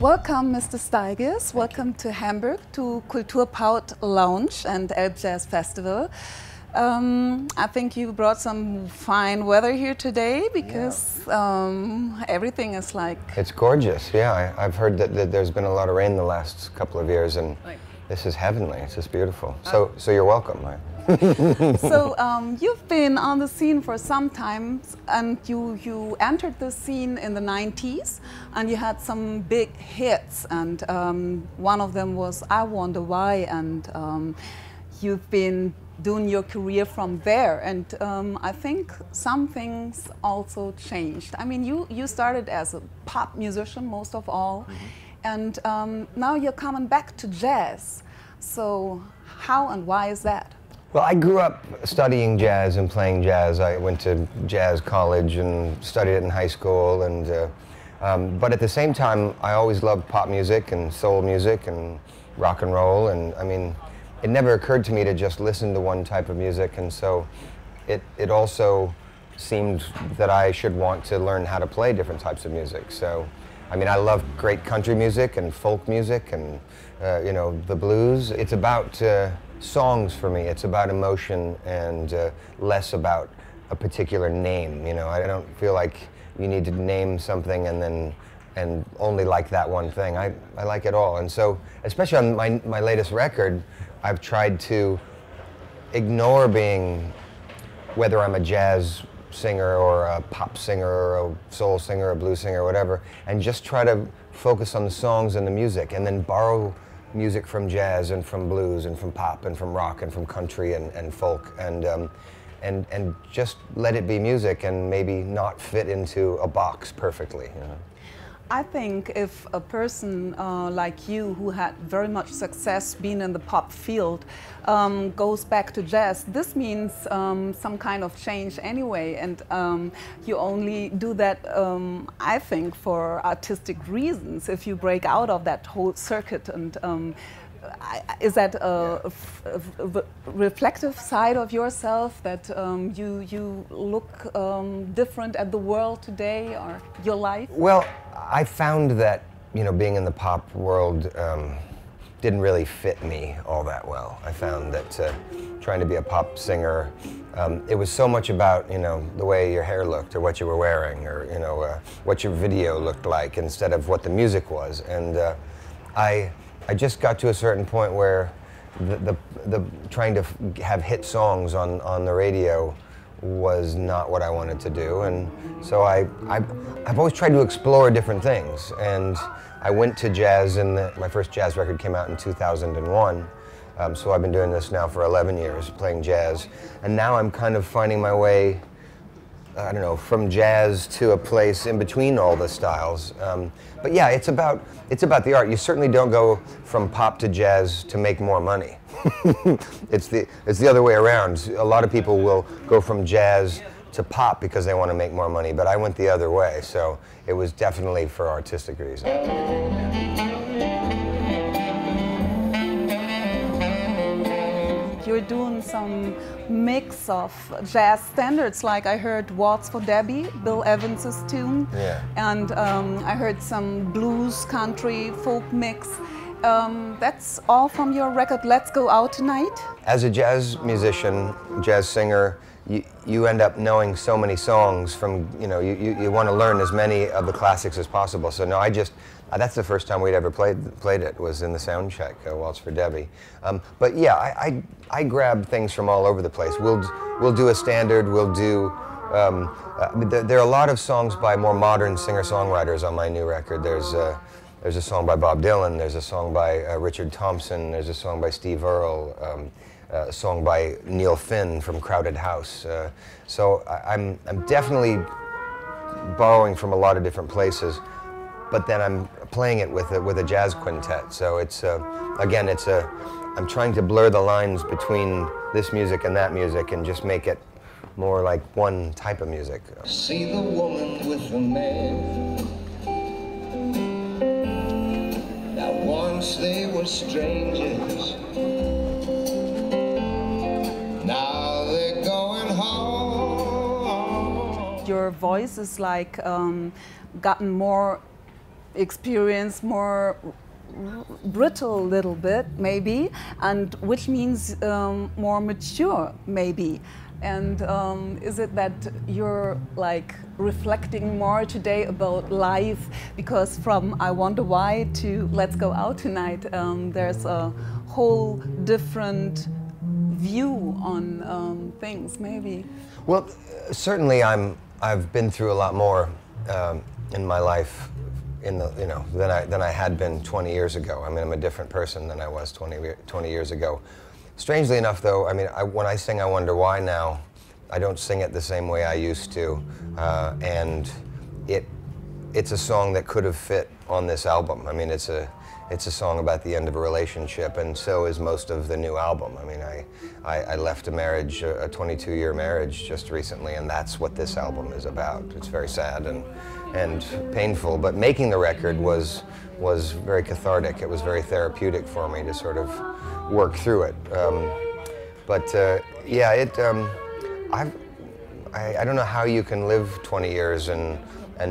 Welcome, Mr. Stigers. Welcome to Hamburg, to Kultur-Port Lounge and ELBJAZZ Festival. I think you brought some fine weather here today because everything is like... It's gorgeous, yeah. I've heard that there's been a lot of rain the last couple of years, and this is heavenly. It's just beautiful. So you're welcome. So you've been on the scene for some time, and you entered the scene in the 90s, and you had some big hits, and one of them was I Wonder Why, and you've been doing your career from there, and I think some things also changed. I mean, you started as a pop musician most of all, and now you're coming back to jazz. So how and why is that? Well, I grew up studying jazz and playing jazz. I went to jazz college and studied it in high school, and but at the same time, I always loved pop music and soul music and rock and roll, and I mean, it never occurred to me to just listen to one type of music, and so it also seemed that I should want to learn how to play different types of music. So, I mean, I love great country music and folk music and, you know, the blues. It's about songs for me. It's about emotion and less about a particular name. You know, I don't feel like you need to name something and only like that one thing. I like it all, and so especially on my latest record, I've tried to ignore being whether I'm a jazz singer or a pop singer or a soul singer or a blues singer or whatever, and just try to focus on the songs and the music, and then borrow music from jazz and from blues and from pop and from rock and from country and folk, and just let it be music and maybe not fit into a box perfectly. You know? I think if a person like you, who had very much success being in the pop field, goes back to jazz, this means some kind of change anyway, and you only do that, I think, for artistic reasons. If you break out of that whole circuit, and is that a reflective side of yourself, that you look different at the world today or your life? Well, I found that, you know, being in the pop world didn't really fit me all that well. I found that trying to be a pop singer, it was so much about, you know, the way your hair looked or what you were wearing or, you know, what your video looked like instead of what the music was. And I just got to a certain point where the trying to have hit songs on the radio was not what I wanted to do, and so I've always tried to explore different things, and I went to jazz, and my first jazz record came out in 2001, so I've been doing this now for 11 years, playing jazz, and now I'm kind of finding my way, I don't know, from jazz to a place in between all the styles. But yeah, it's about the art. You certainly don't go from pop to jazz to make more money. It's the other way around. A lot of people will go from jazz to pop because they want to make more money, but I went the other way, so it was definitely for artistic reasons. You're doing some mix of jazz standards, like I heard Waltz for Debbie, Bill Evans's tune, and I heard some blues, country, folk mix. That's all from your record, Let's Go Out Tonight? As a jazz musician, jazz singer, you end up knowing so many songs from, you know, you want to learn as many of the classics as possible. So no, that's the first time we'd ever played it, was in the sound check, Waltz for Debbie. But yeah, I grab things from all over the place. We'll do a standard, we'll do, there are a lot of songs by more modern singer-songwriters on my new record. There's a song by Bob Dylan, there's a song by Richard Thompson, there's a song by Steve Earle, a song by Neil Finn from Crowded House. So I'm definitely borrowing from a lot of different places, but then I'm playing it with a jazz quintet. So it's again, I'm trying to blur the lines between this music and that music and just make it more like one type of music. See the woman with the man. Now once they were strangers. Now they're going home. Your voice is like gotten more experience more brittle little bit maybe, and which means more mature maybe. And is it that you're like reflecting more today about life? Because from I Wonder Why to Let's Go Out Tonight, there's a whole different view on things maybe. Well, certainly I've been through a lot more in my life than I had been 20 years ago. I mean, I'm a different person than I was 20 years ago. Strangely enough, though, I mean, when I sing I Wonder Why now, I don't sing it the same way I used to, and it's a song that could have fit on this album. I mean, it's a song about the end of a relationship, and so is most of the new album. I mean, I left a marriage, a 22-year marriage just recently, and that's what this album is about. It's very sad and painful, but making the record was very cathartic. It was very therapeutic for me to sort of work through it. Yeah, I don't know how you can live 20 years and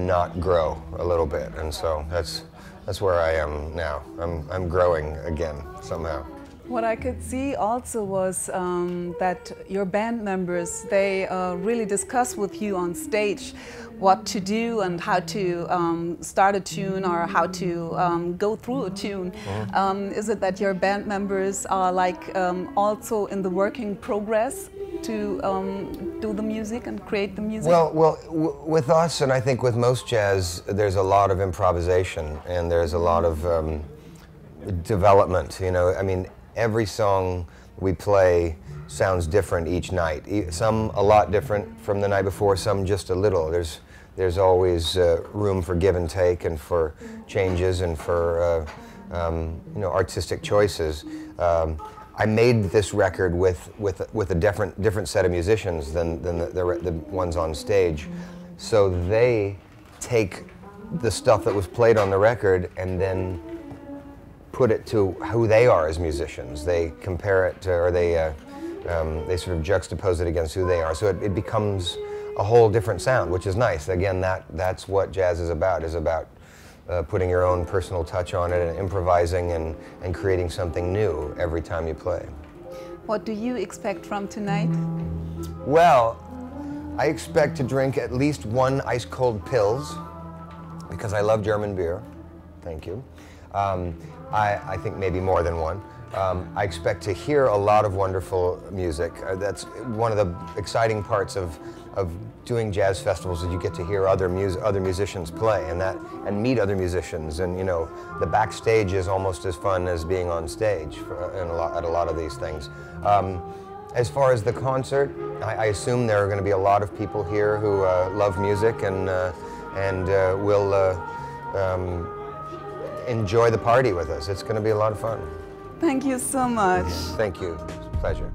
not grow a little bit, and so that's where I am now. I'm growing again somehow. What I could see also was that your band members, they really discuss with you on stage what to do and how to start a tune or how to go through a tune. Mm-hmm. Is it that your band members are like also in the working progress to do the music and create the music? Well, with us, and I think with most jazz, there's a lot of improvisation and there's a lot of development. You know, I mean, every song we play sounds different each night. Some a lot different from the night before, some just a little. There's always room for give and take and for changes and for you know, artistic choices. I made this record with a different set of musicians than the ones on stage, so they take the stuff that was played on the record and then put it to who they are as musicians. They compare it to, or they sort of juxtapose it against who they are. So it becomes a whole different sound, which is nice. Again, that's what jazz is about putting your own personal touch on it and improvising and creating something new every time you play. What do you expect from tonight? Well, I expect to drink at least one ice-cold Pils, because I love German beer. Thank you. I think maybe more than one. I expect to hear a lot of wonderful music. That's one of the exciting parts of doing jazz festivals, is you get to hear other musicians play and meet other musicians, and you know, the backstage is almost as fun as being on stage at a lot of these things. As far as the concert, I assume there are going to be a lot of people here who love music and will enjoy the party with us. It's going to be a lot of fun. Thank you so much. Thank you. It's a pleasure.